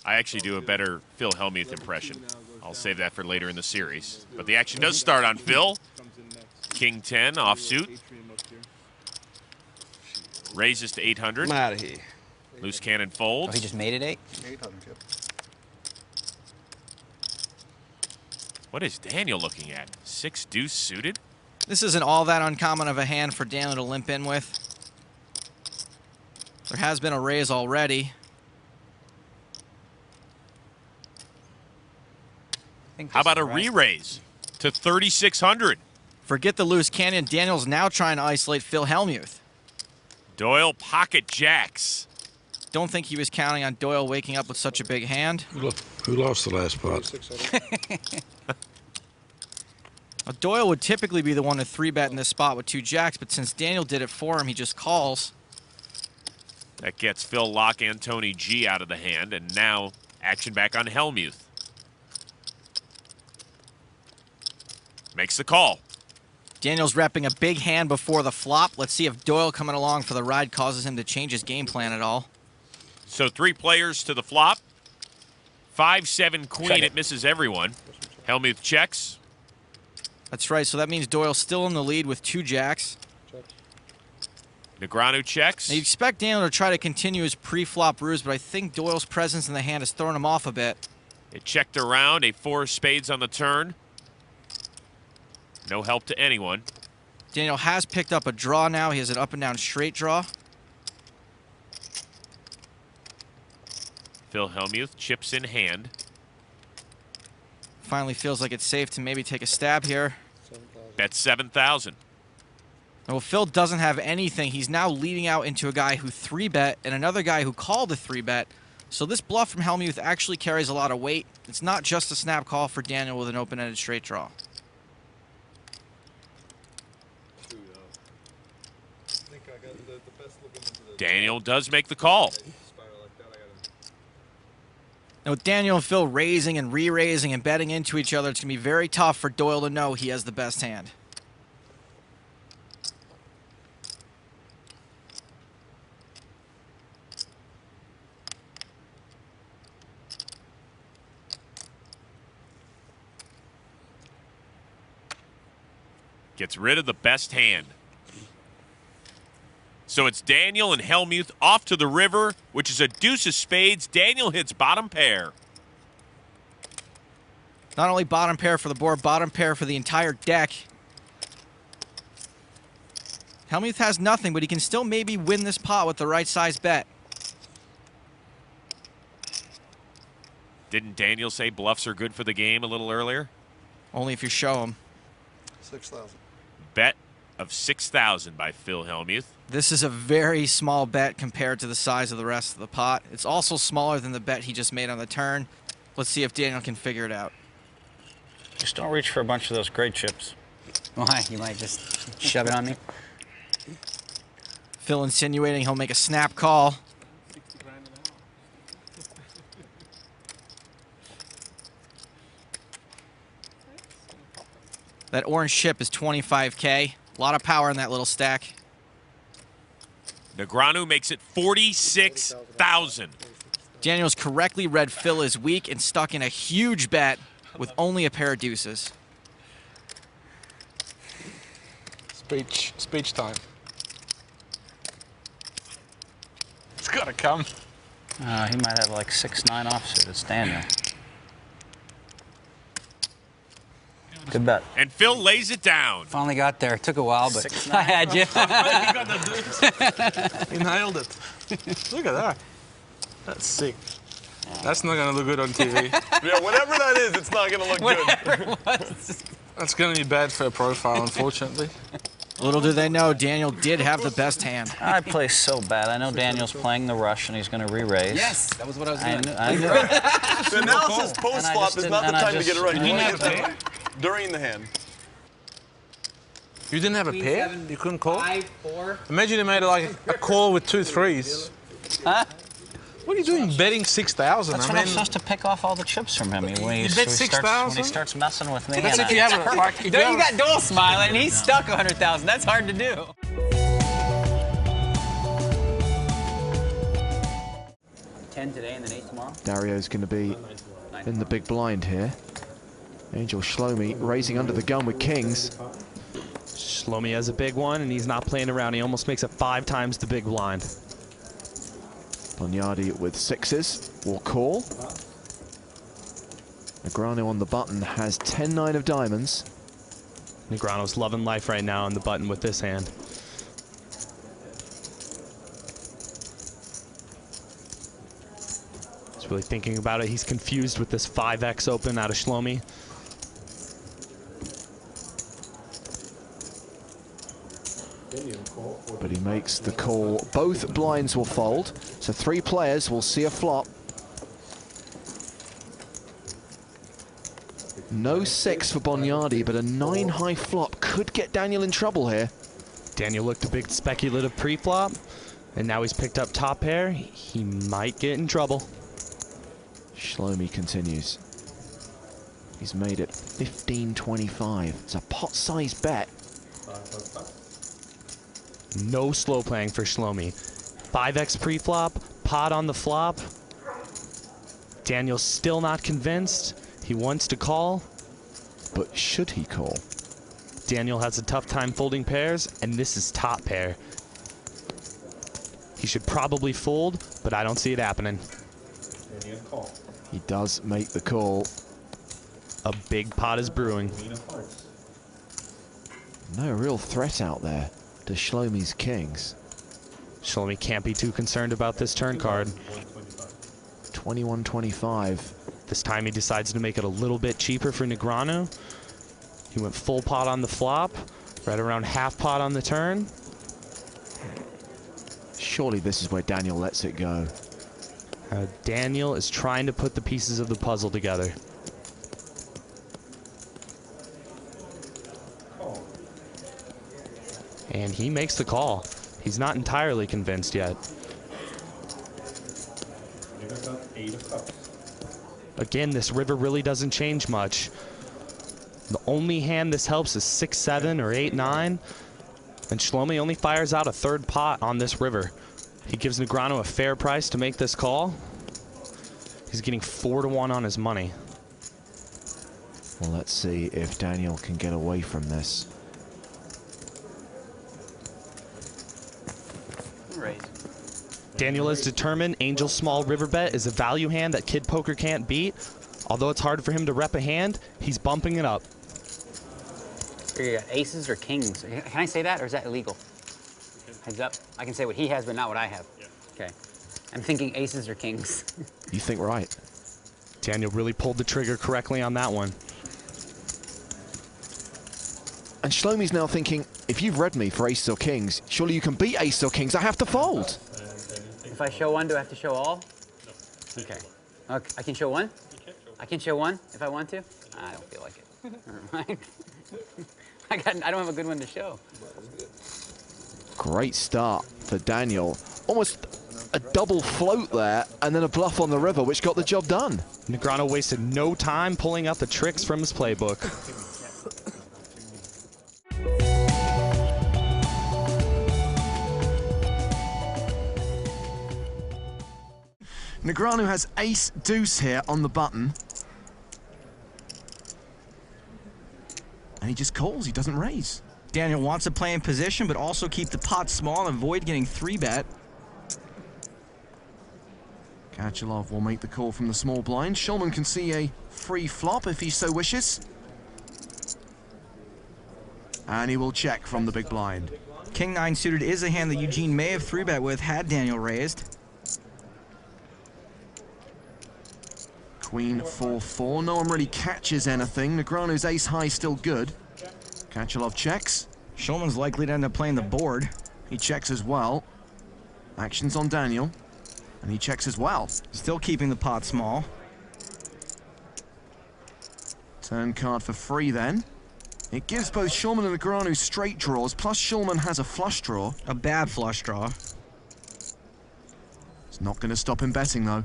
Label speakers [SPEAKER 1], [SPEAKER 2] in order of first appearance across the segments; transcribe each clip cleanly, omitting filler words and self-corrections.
[SPEAKER 1] I actually do a better Phil Hellmuth impression. I'll save that for later in the series. But the action does start on Phil. King 10 offsuit. Raises to 800.
[SPEAKER 2] I'm out of here.
[SPEAKER 1] Loose cannon folds.
[SPEAKER 3] Oh, he just made it 8?
[SPEAKER 4] 800, yep.
[SPEAKER 1] What is Daniel looking at? 6 deuce suited?
[SPEAKER 5] This isn't all that uncommon of a hand for Daniel to limp in with. There has been a raise already.
[SPEAKER 1] How about a re-raise to 3,600?
[SPEAKER 5] Forget the loose cannon. Daniel's now trying to isolate Phil Hellmuth.
[SPEAKER 1] Doyle pocket jacks.
[SPEAKER 5] Don't think he was counting on Doyle waking up with such a big hand.
[SPEAKER 6] Who lost the last pot?
[SPEAKER 5] Doyle would typically be the one to 3-bet in this spot with 2 jacks, but since Daniel did it for him, he just calls.
[SPEAKER 1] That gets Phil Lock and Tony G out of the hand, and now action back on Hellmuth. Makes the call.
[SPEAKER 5] Daniel's repping a big hand before the flop. Let's see if Doyle coming along for the ride causes him to change his game plan at all.
[SPEAKER 1] So 3 players to the flop. 5-7 queen, it misses everyone. Hellmuth checks.
[SPEAKER 5] That's right, so that means Doyle's still in the lead with 2 jacks.
[SPEAKER 1] Negreanu checks.
[SPEAKER 5] Now you expect Daniel to try to continue his pre-flop ruse, but I think Doyle's presence in the hand has thrown him off a bit.
[SPEAKER 1] It checked around, a 4 of spades on the turn. No help to anyone.
[SPEAKER 5] Daniel has picked up a draw now. He has an up and down straight draw.
[SPEAKER 1] Phil Hellmuth chips in hand.
[SPEAKER 5] Finally feels like it's safe to maybe take a stab here.
[SPEAKER 1] Bet 7,000.
[SPEAKER 5] Well, Phil doesn't have anything. He's now leading out into a guy who 3-bet and another guy who called a 3-bet. So this bluff from Hellmuth actually carries a lot of weight. It's not just a snap call for Daniel with an open-ended straight draw.
[SPEAKER 1] Daniel does make the call.
[SPEAKER 5] Now with Daniel and Phil raising and re-raising and betting into each other, it's going to be very tough for Doyle to know he has the best hand.
[SPEAKER 1] Gets rid of the best hand. So it's Daniel and Hellmuth off to the river, which is a deuce of spades. Daniel hits bottom pair.
[SPEAKER 5] Not only bottom pair for the board, bottom pair for the entire deck. Hellmuth has nothing, but he can still maybe win this pot with the right size bet.
[SPEAKER 1] Didn't Daniel say bluffs are good for the game a little earlier?
[SPEAKER 5] Only if you show him.
[SPEAKER 4] 6,000.
[SPEAKER 1] Bet of 6,000 by Phil Hellmuth.
[SPEAKER 5] This is a very small bet compared to the size of the rest of the pot. It's also smaller than the bet he just made on the turn. Let's see if Daniel can figure it out.
[SPEAKER 3] Just don't reach for a bunch of those great chips.
[SPEAKER 7] Why? You might just shove it on me?
[SPEAKER 5] Phil insinuating he'll make a snap call. That orange chip is 25K. A lot of power in that little stack.
[SPEAKER 1] Negreanu makes it 46,000.
[SPEAKER 5] Daniel's correctly read Phil is weak and stuck in a huge bet with only a pair of deuces.
[SPEAKER 2] Speech time. It's gotta come.
[SPEAKER 3] He might have like 6-9 offsuit. It's Daniel. Good bet.
[SPEAKER 1] And Phil lays it down.
[SPEAKER 7] Finally got there. It took a while, but I had you.
[SPEAKER 2] He nailed it. Look at that. That's sick. That's not gonna look good on TV. Yeah, whatever that is, it's not gonna look good. That's gonna be bad for a profile, unfortunately.
[SPEAKER 5] Little do they know, Daniel did have the best hand.
[SPEAKER 3] I play so bad. I know Daniel's playing the rush and he's going to re-raise.
[SPEAKER 7] Yes, that was what I was doing.
[SPEAKER 3] I knew it.
[SPEAKER 8] The analysis post-flop is not the time to get it right.
[SPEAKER 2] You didn't have a pair?
[SPEAKER 8] During the hand.
[SPEAKER 2] You didn't have a pair? You couldn't call?
[SPEAKER 7] 5, 4.
[SPEAKER 2] Imagine you made like a call with 2 3s.
[SPEAKER 3] Huh?
[SPEAKER 2] What are you doing betting 6,000?
[SPEAKER 3] That's when I'm supposed to pick off all the chips from him. When
[SPEAKER 2] you bet 6,000?
[SPEAKER 3] When he starts messing with me.
[SPEAKER 2] That's if you have a... Like,
[SPEAKER 7] You got Doyle smiling, and he's stuck 100,000. That's hard to do. 10 today and then 8 tomorrow.
[SPEAKER 4] Dario's going to be in the big blind here. Angel Shlomi raising under the gun with kings.
[SPEAKER 9] Shlomi has a big one, and he's not playing around. He almost makes it 5 times the big blind.
[SPEAKER 4] Bonyadi with sixes will call. Negreanu on the button has 10-9 of diamonds.
[SPEAKER 9] Negreanu's loving life right now on the button with this hand. He's really thinking about it. He's confused with this 5x open out of Shlomi.
[SPEAKER 4] But he makes the call. Both blinds will fold, so 3 players will see a flop. No 6 for Bonyadi, but a 9 high flop could get Daniel in trouble here.
[SPEAKER 9] Daniel looked a big speculative pre-flop, and now he's picked up top pair. He might get in trouble.
[SPEAKER 4] Shlomi continues. He's made it 15-25. It's a pot-sized bet.
[SPEAKER 9] No slow playing for Shlomi. 5x pre-flop, pot on the flop. Daniel's still not convinced. He wants to call.
[SPEAKER 4] But should he call?
[SPEAKER 9] Daniel has a tough time folding pairs, and this is top pair. He should probably fold, but I don't see it happening.
[SPEAKER 4] He does make the call.
[SPEAKER 9] A big pot is brewing.
[SPEAKER 4] No real threat out there to Shlomi's kings.
[SPEAKER 9] Shlomi can't be too concerned about this turn card.
[SPEAKER 4] 21-25.
[SPEAKER 9] This time he decides to make it a little bit cheaper for Negreanu. He went full pot on the flop, right around half pot on the turn.
[SPEAKER 4] Surely this is where Daniel lets it go.
[SPEAKER 9] Daniel is trying to put the pieces of the puzzle together. And he makes the call. He's not entirely convinced yet. Again, this river really doesn't change much. The only hand this helps is 6-7 or 8-9. And Shlomi only fires out a 3rd pot on this river. He gives Negreanu a fair price to make this call. He's getting 4-1 on his money.
[SPEAKER 4] Well, let's see if Daniel can get away from this.
[SPEAKER 7] Raise.
[SPEAKER 9] Daniel is determined Angel's small river bet is a value hand that Kid Poker can't beat. Although it's hard for him to rep a hand, he's bumping it up.
[SPEAKER 7] You got aces or kings? Can I say that, or is that illegal? Heads up. I can say what he has, but not what I have. Yeah. Okay. I'm thinking aces or kings.
[SPEAKER 4] You think right.
[SPEAKER 9] Daniel really pulled the trigger correctly on that one.
[SPEAKER 4] And Shlomi's now thinking, if you've read me for aces or kings, surely you can beat aces or kings. I have to fold.
[SPEAKER 7] If I show one, do I have to show all? No. Okay. Okay. I can show one? I can show one if I want to? I don't feel like it. Never mind. I don't have a good one to show.
[SPEAKER 4] Great start for Daniel. Almost a double float there, and then a bluff on the river, which got the job done.
[SPEAKER 9] Negreanu wasted no time pulling out the tricks from his playbook.
[SPEAKER 4] Negreanu has ace deuce here on the button. And he just calls, he doesn't raise.
[SPEAKER 5] Daniel wants to play in position, but also keep the pot small and avoid getting 3-bet.
[SPEAKER 4] Kachalov will make the call from the small blind. Shulman can see a free flop if he so wishes. And he will check from the big blind.
[SPEAKER 5] King 9 suited is a hand that Eugene may have 3-bet with had Daniel raised.
[SPEAKER 4] Queen 4-4. No one really catches anything. Negreanu's ace high still good. Kachalov checks.
[SPEAKER 5] Shulman's likely to end up playing the board.
[SPEAKER 4] He checks as well. Action's on Daniel. And he checks as well.
[SPEAKER 5] Still keeping the pot small.
[SPEAKER 4] Turn card for free then. It gives both Shulman and Negreanu straight draws, plus Shulman has a flush draw.
[SPEAKER 5] A bad flush draw.
[SPEAKER 4] It's not going to stop him betting though.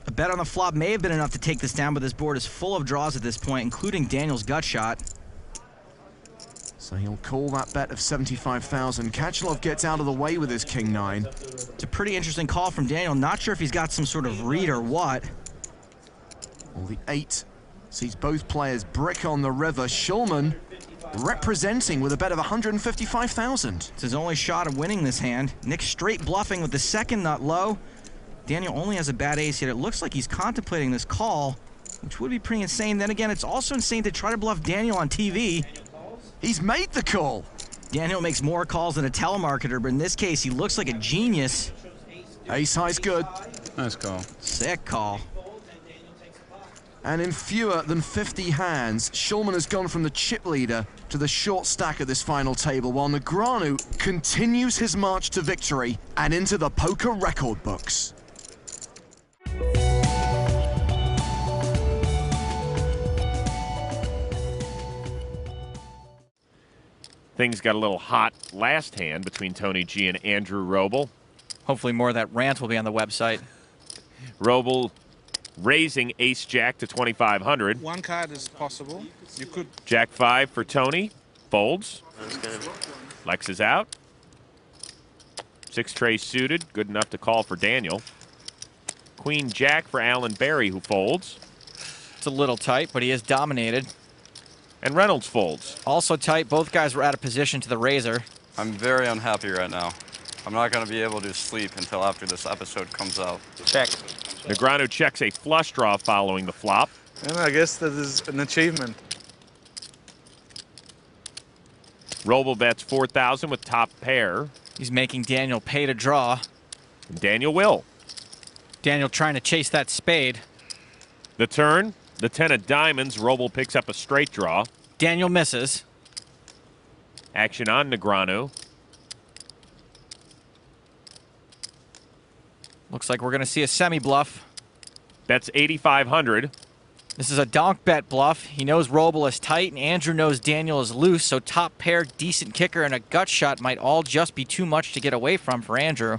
[SPEAKER 5] A bet on the flop may have been enough to take this down, but this board is full of draws at this point, including Daniel's gut shot.
[SPEAKER 4] So he'll call that bet of 75,000. Kachalov gets out of the way with his king nine.
[SPEAKER 5] It's a pretty interesting call from Daniel. Not sure if he's got some sort of read or what.
[SPEAKER 4] Well, the 8 sees both players brick on the river. Shulman representing with a bet of 155,000.
[SPEAKER 5] It's his only shot of winning this hand. Nick straight bluffing with the second nut low. Daniel only has a bad ace, yet it looks like he's contemplating this call, which would be pretty insane. Then again, it's also insane to try to bluff Daniel on TV.
[SPEAKER 4] He's made the call.
[SPEAKER 5] Daniel makes more calls than a telemarketer, but in this case, he looks like a genius.
[SPEAKER 4] Ace high's good.
[SPEAKER 2] Nice call.
[SPEAKER 5] Sick call.
[SPEAKER 4] And in fewer than 50 hands, Shulman has gone from the chip leader to the short stack at this final table, while Negreanu continues his march to victory and into the poker record books.
[SPEAKER 1] Things got a little hot last hand between Tony G and Andrew Roble.
[SPEAKER 5] Hopefully more of that rant will be on the website.
[SPEAKER 1] Roble raising ace-jack to 2,500.
[SPEAKER 2] One card is possible. You could.
[SPEAKER 1] Jack 5 for Tony. Folds. Lex is out. 6 trays suited. Good enough to call for Daniel. Queen Jack for Alan Berry, who folds.
[SPEAKER 5] It's a little tight, but he is dominated.
[SPEAKER 1] And Reynolds folds.
[SPEAKER 5] Also tight. Both guys were out of position to the razor.
[SPEAKER 10] I'm very unhappy right now. I'm not going to be able to sleep until after this episode comes out.
[SPEAKER 7] Check.
[SPEAKER 1] Negreanu checks a flush draw following the flop.
[SPEAKER 2] And I guess that is an achievement.
[SPEAKER 1] Roble bets 4,000 with top pair.
[SPEAKER 5] He's making Daniel pay to draw.
[SPEAKER 1] And Daniel will.
[SPEAKER 5] Daniel trying to chase that spade.
[SPEAKER 1] The turn, the 10 of diamonds. Roble picks up a straight draw.
[SPEAKER 5] Daniel misses.
[SPEAKER 1] Action on Negreanu.
[SPEAKER 5] Looks like we're going to see a semi-bluff.
[SPEAKER 1] Bets 8,500.
[SPEAKER 5] This is a donk bet bluff. He knows Roble is tight, and Andrew knows Daniel is loose, so top pair, decent kicker, and a gut shot might all just be too much to get away from for Andrew.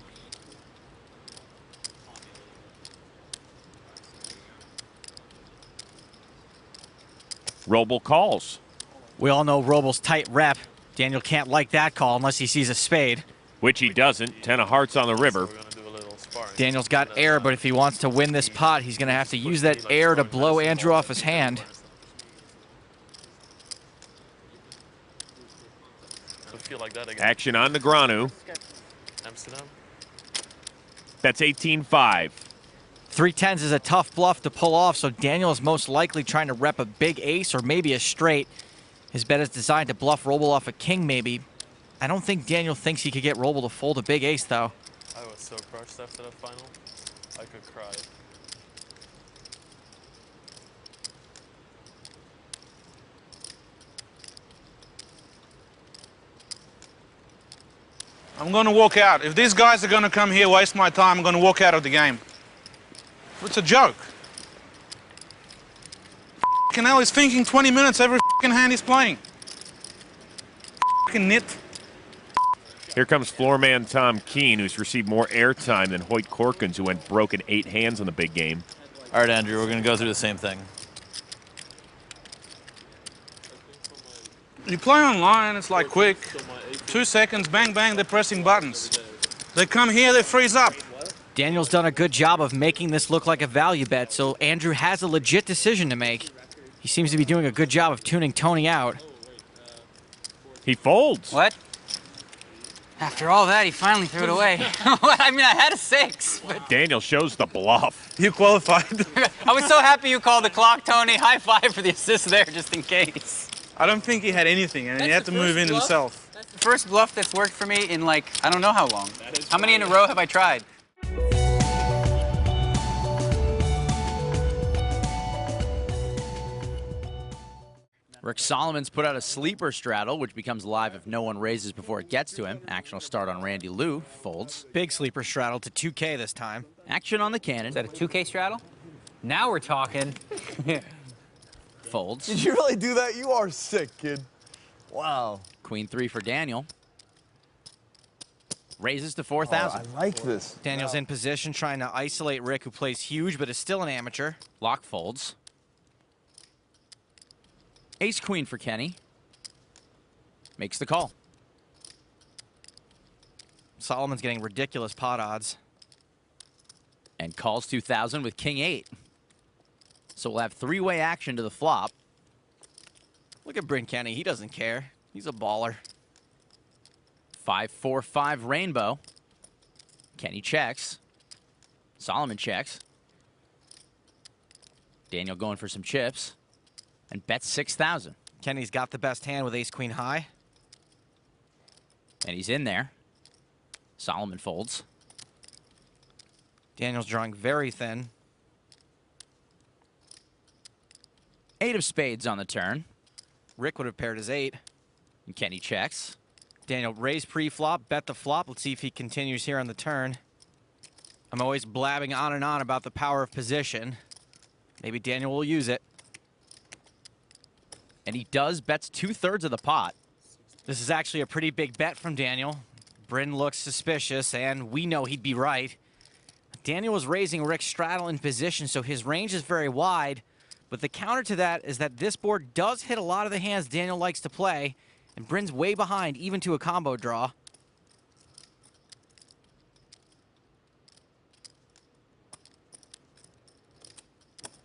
[SPEAKER 1] Roble calls.
[SPEAKER 5] We all know Roble's tight rep. Daniel can't like that call unless he sees a spade.
[SPEAKER 1] Which he doesn't. 10 of hearts on the river.
[SPEAKER 5] Daniel's got air, but if he wants to win this pot, he's going to have to use that air to blow Andrew off his hand.
[SPEAKER 1] Action on Negreanu. That's 18-5.
[SPEAKER 5] 3-10s is a tough bluff to pull off, so Daniel is most likely trying to rep a big ace or maybe a straight. His bet is designed to bluff Roble off a king, maybe. I don't think Daniel thinks he could get Roble to fold a big ace, though.
[SPEAKER 10] I was so crushed after that final. I could cry.
[SPEAKER 2] I'm going to walk out. If these guys are going to come here, waste my time, I'm going to walk out of the game. It's a joke. F***ing hell, he's thinking 20 minutes every f***ing hand he's playing. F***ing nit.
[SPEAKER 1] Here comes floorman Tom Keene, who's received more airtime than Hoyt Corkins, who went broken 8 hands in the big game.
[SPEAKER 11] All right, Andrew, we're going to go through the same thing.
[SPEAKER 2] You play online, it's like quick. 2 seconds, bang, bang, they're pressing buttons. They come here, they freeze up.
[SPEAKER 5] Daniel's done a good job of making this look like a value bet, so Andrew has a legit decision to make. He seems to be doing a good job of tuning Tony out.
[SPEAKER 1] He folds.
[SPEAKER 7] What? After all that, he finally threw it away. I mean, I had a 6, but...
[SPEAKER 1] Daniel shows the bluff.
[SPEAKER 2] You qualified.
[SPEAKER 7] I was so happy you called the clock, Tony. High five for the assist there, just in case.
[SPEAKER 2] I don't think he had anything, and he had to move in himself.
[SPEAKER 7] That's the first bluff that's worked for me in, like, I don't know how long. How many in a row have I tried?
[SPEAKER 11] Rick Solomon's put out a sleeper straddle, which becomes live if no one raises before it gets to him. Action will start on Randy Lou. Folds.
[SPEAKER 5] Big sleeper straddle to 2K this time.
[SPEAKER 11] Action on the cannon.
[SPEAKER 7] Is that a 2K straddle? Now we're talking.
[SPEAKER 11] Folds.
[SPEAKER 8] Did you really do that? You are sick, kid. Wow.
[SPEAKER 11] Queen 3 for Daniel. Raises to 4,000.
[SPEAKER 8] I like this.
[SPEAKER 5] Daniel's in position trying to isolate Rick, who plays huge but is still an amateur.
[SPEAKER 11] Lock folds. Ace Queen for Kenny. makes the call.
[SPEAKER 5] Solomon's getting ridiculous pot odds.
[SPEAKER 11] And calls 2,000 with king 8. So we'll have three-way action to the flop.
[SPEAKER 5] Look at Bryn Kenny. He doesn't care. He's a baller.
[SPEAKER 11] 5-4-5 rainbow. Kenny checks. Solomon checks. Daniel going for some chips. And bets 6,000.
[SPEAKER 5] Kenny's got the best hand with ace-queen high.
[SPEAKER 11] And he's in there. Solomon folds.
[SPEAKER 5] Daniel's drawing very thin.
[SPEAKER 11] 8 of spades on the turn.
[SPEAKER 5] Rick would have paired his 8.
[SPEAKER 11] And Kenny checks.
[SPEAKER 5] Daniel raised pre-flop, bet the flop. Let's see if he continues here on the turn. I'm always blabbing on and on about the power of position. Maybe Daniel will use it.
[SPEAKER 11] And he does, bets 2/3 of the pot.
[SPEAKER 5] This is actually a pretty big bet from Daniel. Bryn looks suspicious, and we know he'd be right. Daniel was raising Rick's straddle in position, so his range is very wide. But the counter to that is that this board does hit a lot of the hands Daniel likes to play, and Bryn's way behind, even to a combo draw.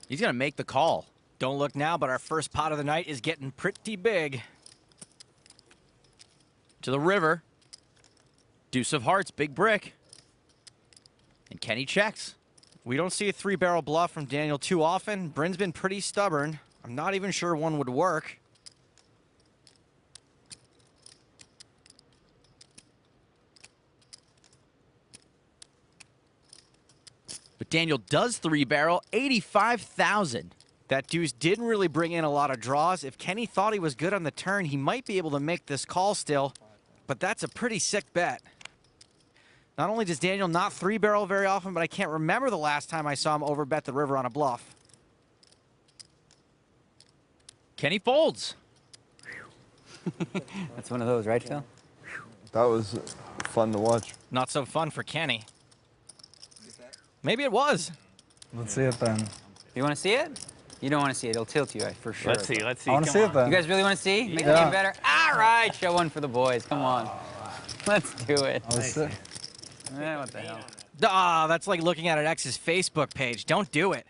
[SPEAKER 11] He's going to make the call.
[SPEAKER 5] Don't look now, but our first pot of the night is getting pretty big.
[SPEAKER 11] To the river. Deuce of hearts, big brick. And Kenny checks.
[SPEAKER 5] We don't see a 3-barrel bluff from Daniel too often. Bryn's been pretty stubborn. I'm not even sure one would work.
[SPEAKER 11] But Daniel does 3-barrel, 85,000.
[SPEAKER 5] That deuce didn't really bring in a lot of draws. If Kenny thought he was good on the turn, he might be able to make this call still. But that's a pretty sick bet. Not only does Daniel not 3-barrel very often, but I can't remember the last time I saw him overbet the river on a bluff.
[SPEAKER 11] Kenny folds.
[SPEAKER 7] That's one of those, right, Phil?
[SPEAKER 8] That was fun to watch.
[SPEAKER 5] Not so fun for Kenny. Maybe it was.
[SPEAKER 12] Let's see it then.
[SPEAKER 7] You want to see it? You don't want to see it. It'll tilt you, for sure.
[SPEAKER 12] Let's see. I want to see it then.
[SPEAKER 7] You guys really want to see? Make the game better? All right, show one for the boys. Come on. Let's do it.
[SPEAKER 12] Let's see.
[SPEAKER 7] What the hell?
[SPEAKER 5] Ah, that's like looking at an ex's Facebook page. Don't do it.